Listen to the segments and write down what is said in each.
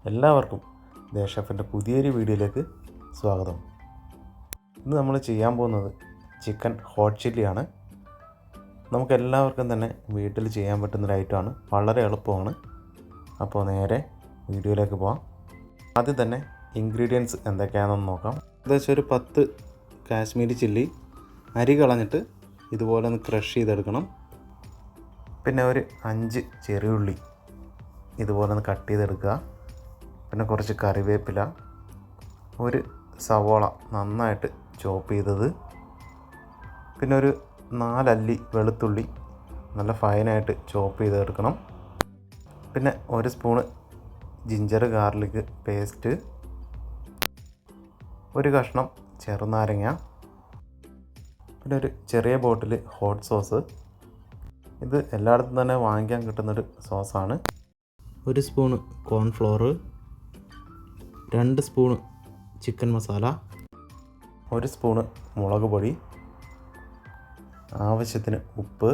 എല്ലാവർക്കും ദേശഫിൻ്റെ പുതിയൊരു വീഡിയോയിലേക്ക് സ്വാഗതം. ഇന്ന് നമ്മൾ ചെയ്യാൻ പോകുന്നത് ചിക്കൻ ഹോട്ട് ചില്ലിയാണ്. നമുക്കെല്ലാവർക്കും തന്നെ വീട്ടിൽ ചെയ്യാൻ പറ്റുന്നൊരു ഐറ്റമാണ്, വളരെ എളുപ്പമാണ്. അപ്പോൾ നേരെ വീഡിയോയിലേക്ക് പോകാം. ആദ്യം തന്നെ ഇൻഗ്രീഡിയൻസ് എന്തൊക്കെയാണെന്ന് നോക്കാം. ഏകദേശം ഒരു 10 കാശ്മീരി ചില്ലി അരി കളഞ്ഞിട്ട് ഇതുപോലെ ഒന്ന് ക്രഷ് ചെയ്തെടുക്കണം. പിന്നെ ഒരു 5 ചെറിയുള്ളി ഇതുപോലെ ഒന്ന് കട്ട് ചെയ്തെടുക്കുക. പിന്നെ കുറച്ച് കറിവേപ്പില, ഒരു സവോള നന്നായിട്ട് ചോപ്പ് ചെയ്തത്, പിന്നെ ഒരു 4 അല്ലി വെളുത്തുള്ളി നല്ല ഫൈനായിട്ട് ചോപ്പ് ചെയ്തെടുക്കണം. പിന്നെ ഒരു സ്പൂണ് ജിഞ്ചർ ഗാർലിക് പേസ്റ്റ്, ഒരു കഷ്ണം ചെറുനാരങ്ങ, പിന്നെ ഒരു ചെറിയ ബോട്ടിൽ ഹോട്ട് സോസ്. ഇത് എല്ലായിടത്തും തന്നെ വാങ്ങിക്കാൻ കിട്ടുന്നൊരു സോസാണ്. ഒരു spoon cornflour, 2 spoon chicken masala, ഒരു സ്പൂണ് മുളക് പൊടി, ആവശ്യത്തിന് ഉപ്പ്,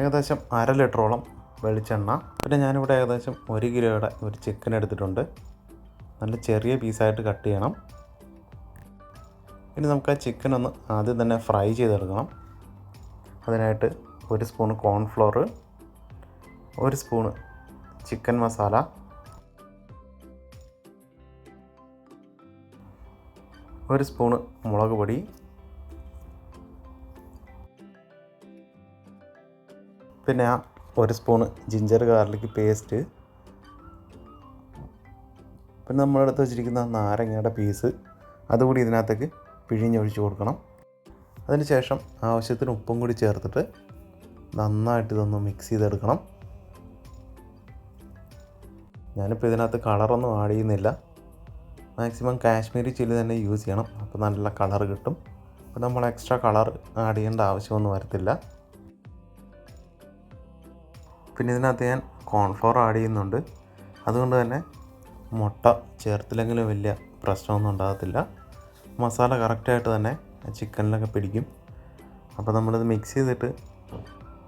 ഏകദേശം 1/2 ലിറ്ററോളം വെളിച്ചെണ്ണ. പിന്നെ ഞാനിവിടെ ഏകദേശം 1 കിലോയുടെ ഒരു ചിക്കൻ എടുത്തിട്ടുണ്ട്. നല്ല ചെറിയ പീസായിട്ട് കട്ട് ചെയ്യണം. ഇനി നമുക്ക് ആ ചിക്കൻ ഒന്ന് ആദ്യം തന്നെ ഫ്രൈ ചെയ്തെടുക്കണം. അതിനായിട്ട് ഒരു സ്പൂണ് കോൺഫ്ലോർ, ഒരു സ്പൂണ് ചിക്കൻ മസാല, ഒരു സ്പൂണ് മുളക് പൊടി, പിന്നെ ഒരു സ്പൂണ് ജിഞ്ചർ ഗാർലിക് പേസ്റ്റ്, പിന്നെ നമ്മളെടുത്ത് വെച്ചിരിക്കുന്ന നാരങ്ങയുടെ പീസ് അതുകൂടി ഇതിനകത്തേക്ക് പിഴിഞ്ഞൊഴിച്ച് കൊടുക്കണം. അതിന് ശേഷം ആവശ്യത്തിന് ഉപ്പും കൂടി ചേർത്തിട്ട് നന്നായിട്ട് ഇതൊന്ന് മിക്സ് ചെയ്തെടുക്കണം. ഞാനിപ്പോൾ ഇതിനകത്ത് കളറൊന്നും ആഡ് ചെയ്യുന്നില്ല. മാക്സിമം കാശ്മീരി ചില്ലി തന്നെ യൂസ് ചെയ്യണം, അപ്പോൾ നല്ല കളർ കിട്ടും. അപ്പോൾ നമ്മൾ എക്സ്ട്രാ കളർ ആഡ് ചെയ്യേണ്ട ആവശ്യമൊന്നും വരത്തില്ല. പിന്നെ ഇതിനകത്ത് ഞാൻ കോൺഫ്ലോർ ആഡ് ചെയ്യുന്നുണ്ട്. അതുകൊണ്ട് തന്നെ മുട്ട ചേർത്തില്ലെങ്കിലും വലിയ പ്രശ്നമൊന്നും ഉണ്ടാകത്തില്ല. മസാല കറക്റ്റായിട്ട് തന്നെ ചിക്കനിലൊക്കെ പിടിക്കും. അപ്പോൾ നമ്മളിത് മിക്സ് ചെയ്തിട്ട്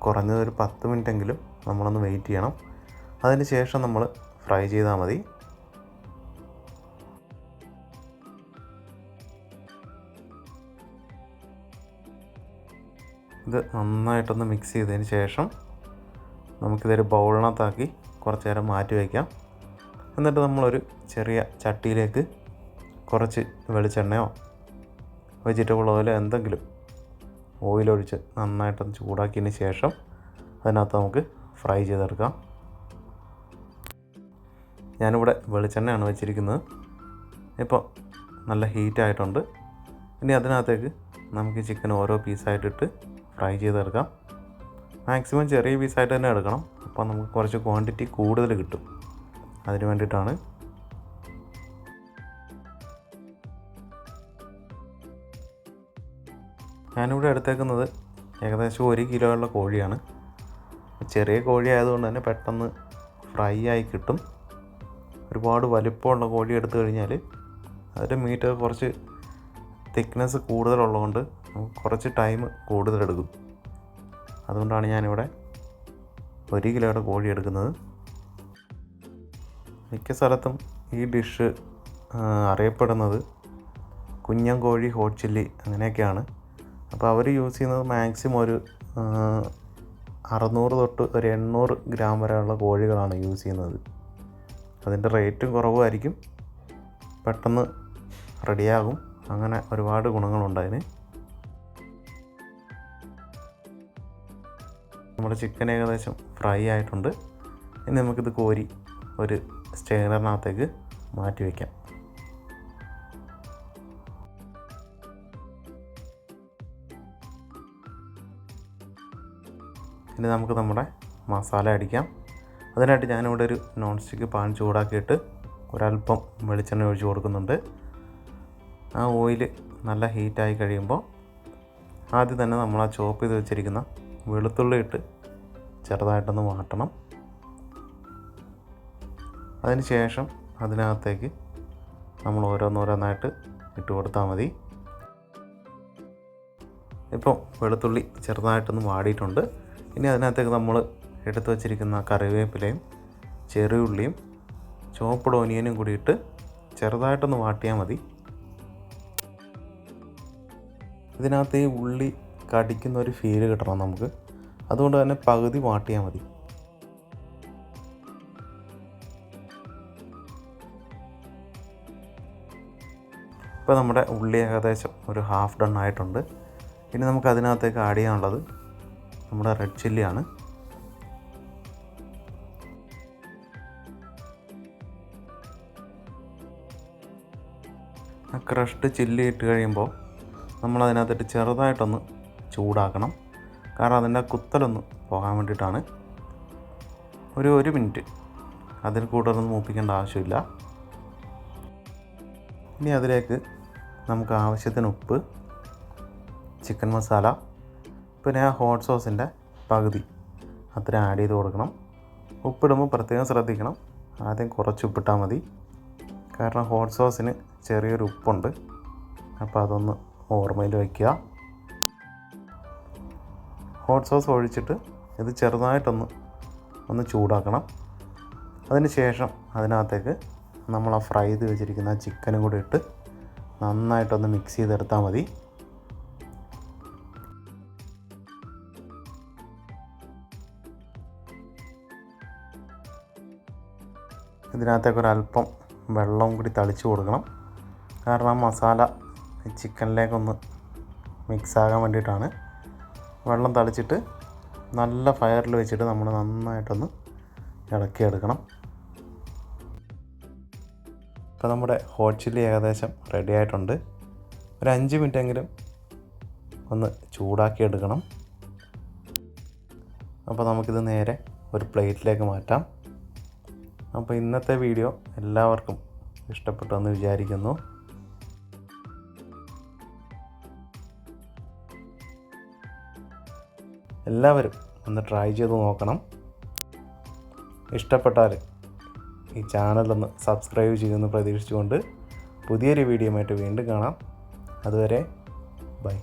കുറഞ്ഞത് ഒരു 10 മിനിറ്റെങ്കിലും നമ്മളൊന്ന് വെയിറ്റ് ചെയ്യണം. അതിന് ശേഷം നമ്മൾ ഫ്രൈ ചെയ്താൽ മതി. ഇത് നന്നായിട്ടൊന്ന് മിക്സ് ചെയ്തതിന് ശേഷം നമുക്കിതൊരു ബൗളിനകത്താക്കി കുറച്ച് നേരം മാറ്റി വയ്ക്കാം. എന്നിട്ട് നമ്മളൊരു ചെറിയ ചട്ടിയിലേക്ക് കുറച്ച് വെളിച്ചെണ്ണയോ വെജിറ്റബിൾ ഓയിലോ എന്തെങ്കിലും ഓയിലൊഴിച്ച് നന്നായിട്ടൊന്ന് ചൂടാക്കിയതിന് ശേഷം അതിനകത്ത് നമുക്ക് ഫ്രൈ ചെയ്തെടുക്കാം. ഞാനിവിടെ വെളിച്ചെണ്ണയാണ് വെച്ചിരിക്കുന്നത്. ഇപ്പോൾ നല്ല ഹീറ്റായിട്ടുണ്ട്. ഇനി അതിനകത്തേക്ക് നമുക്ക് ചിക്കൻ ഓരോ പീസായിട്ടിട്ട് ഫ്രൈ ചെയ്തെടുക്കാം. മാക്സിമം ചെറിയ പീസായിട്ട് തന്നെ എടുക്കണം, അപ്പോൾ നമുക്ക് കുറച്ച് ക്വാണ്ടിറ്റി കൂടുതൽ കിട്ടും. അതിന് വേണ്ടിയിട്ടാണ്. ഞാനിവിടെ എടുത്തേക്കുന്നത് ഏകദേശം 1 കിലോയുള്ള കോഴിയാണ്. ചെറിയ കോഴി ആയതുകൊണ്ട് തന്നെ പെട്ടെന്ന് ഫ്രൈ ആയി കിട്ടും. ഒരുപാട് വലിപ്പമുള്ള കോഴി എടുത്തു കഴിഞ്ഞാൽ അതിൻ്റെ മീറ്റ് കുറച്ച് തിക്നെസ് കൂടുതലുള്ളതുകൊണ്ട് നമുക്ക് കുറച്ച് ടൈം കൂടുതലെടുക്കും. അതുകൊണ്ടാണ് ഞാനിവിടെ 1 കിലോയുടെ കോഴി എടുക്കുന്നത്. മിക്ക സ്ഥലത്തും ഈ ഡിഷ് അറിയപ്പെടുന്നത് കുഞ്ഞൻ കോഴി ഹോട്ട് ചില്ലി അങ്ങനെയൊക്കെയാണ്. അപ്പോൾ അവർ യൂസ് ചെയ്യുന്നത് മാക്സിമം ഒരു 600 തൊട്ട് ഒരു 800 ഗ്രാം വരെയുള്ള കോഴികളാണ് യൂസ് ചെയ്യുന്നത്. അതിൻ്റെ റേറ്റും കുറവായിരിക്കും, പെട്ടെന്ന് റെഡിയാകും. അങ്ങനെ ഒരുപാട് ഗുണങ്ങളുണ്ട് അതിന്. നമ്മുടെ ചിക്കൻ ഏകദേശം ഫ്രൈ ആയിട്ടുണ്ട്. ഇനി നമുക്കിത് കോരി ഒരു സ്റ്റെയിനറിനകത്തേക്ക് മാറ്റി വയ്ക്കാം. ഇനി നമുക്ക് നമ്മുടെ മസാല അടിക്കാം. അതിനായിട്ട് ഞാനിവിടെ ഒരു നോൺ സ്റ്റിക്ക് പാൻ ചൂടാക്കിയിട്ട് ഒരല്പം വെളിച്ചെണ്ണ ഒഴിച്ച് കൊടുക്കുന്നുണ്ട്. ആ ഓയിൽ നല്ല ഹീറ്റായി കഴിയുമ്പോൾ ആദ്യം തന്നെ നമ്മൾ ആ ചോപ്പ് ചെയ്ത് വെച്ചിരിക്കുന്ന വെളുത്തുള്ളി ഇട്ട് ചെറുതായിട്ടൊന്ന് വാട്ടണം. അതിന് ശേഷം അതിനകത്തേക്ക് നമ്മൾ ഓരോന്നോരോന്നായിട്ട് ഇട്ട് കൊടുത്താൽ മതി. ഇപ്പോൾ വെളുത്തുള്ളി ചെറുതായിട്ടൊന്ന് വാടിയിട്ടുണ്ട്. ഇനി അതിനകത്തേക്ക് നമ്മൾ എടുത്തു വച്ചിരിക്കുന്ന കറിവേപ്പിലയും ചെറിയുള്ളിയും ചോപ്പഡ് ഓനിയനും കൂടി ഇട്ട് ചെറുതായിട്ടൊന്ന് വാട്ടിയാൽ മതി. ഇതിനകത്ത് ഈ ഉള്ളി കടിക്കുന്ന ഒരു ഫീല് കിട്ടണം നമുക്ക്, അതുകൊണ്ട് തന്നെ പകുതി വാട്ടിയാൽ മതി. ഇപ്പോൾ നമ്മുടെ ഉള്ളി ഏകദേശം ഒരു ഹാഫ് ഡൺ ആയിട്ടുണ്ട്. ഇനി നമുക്ക് അതിനകത്തേക്ക് ആഡ് ചെയ്യാനുള്ളത് നമ്മുടെ റെഡ് ചില്ലിയാണ്. ക്രഷ്ഡ് ചില്ലി ഇട്ട് കഴിയുമ്പോൾ നമ്മളതിനകത്തിട്ട് ചെറുതായിട്ടൊന്ന് ചൂടാക്കണം. കാരണം അതിൻ്റെ കുത്തലൊന്ന് പോകാൻ വേണ്ടിയിട്ടാണ്. ഒരു മിനിറ്റ്, അതിൽ കൂടുതലൊന്നും മൂപ്പിക്കേണ്ട ആവശ്യമില്ല. ഇനി അതിലേക്ക് നമുക്ക് ആവശ്യത്തിന് ഉപ്പ്, ചിക്കൻ മസാല, പിന്നെ ആ ഹോട്ട് സോസിൻ്റെ പകുതി അത്ര ആഡ് ചെയ്ത് കൊടുക്കണം. ഉപ്പിടുമ്പോൾ പ്രത്യേകം ശ്രദ്ധിക്കണം, ആദ്യം കുറച്ച് ഉപ്പിട്ടാൽ മതി. കാരണം ഹോട്ട് സോസിന് ചെറിയൊരു ഉപ്പുണ്ട്, അപ്പോൾ അതൊന്ന് ഓർമ്മയിൽ വയ്ക്കുക. ഹോട്ട് സോസ് ഒഴിച്ചിട്ട് ഇത് ചെറുതായിട്ടൊന്ന് ചൂടാക്കണം. അതിന് ശേഷം അതിനകത്തേക്ക് നമ്മൾ ആ ഫ്രൈ ചെയ്ത് വെച്ചിരിക്കുന്ന ചിക്കനും കൂടി ഇട്ട് നന്നായിട്ടൊന്ന് മിക്സ് ചെയ്തെടുത്താൽ മതി. ഇതിനകത്തേക്ക് ഒരല്പം വെള്ളം കൂടി തളിച്ച് കൊടുക്കണം. കാരണം ആ മസാല ചിക്കനിലേക്കൊന്ന് മിക്സാകാൻ വേണ്ടിയിട്ടാണ്. വെള്ളം തളിച്ചിട്ട് നല്ല ഫയറിൽ വെച്ചിട്ട് നമ്മൾ നന്നായിട്ടൊന്ന് ഇളക്കിയെടുക്കണം. ഇപ്പോൾ നമ്മുടെ ഹോട്ട് ചില്ലി ഏകദേശം റെഡി ആയിട്ടുണ്ട്. ഒരു 5 മിനിറ്റെങ്കിലും ഒന്ന് ചൂടാക്കിയെടുക്കണം. അപ്പോൾ നമുക്കിത് നേരെ ഒരു പ്ലേറ്റിലേക്ക് മാറ്റാം. അപ്പോൾ ഇന്നത്തെ വീഡിയോ എല്ലാവർക്കും ഇഷ്ടപ്പെട്ടെന്ന് വിചാരിക്കുന്നു. എല്ലാവരും ഒന്ന് ട്രൈ ചെയ്ത് നോക്കണം. ഇഷ്ടപ്പെട്ടാൽ ഈ ചാനലൊന്ന് സബ്സ്ക്രൈബ് ചെയ്യുമെന്ന് പ്രതീക്ഷിച്ചുകൊണ്ട് പുതിയൊരു വീഡിയോയുമായിട്ട് വീണ്ടും കാണാം. അതുവരെ ബൈ.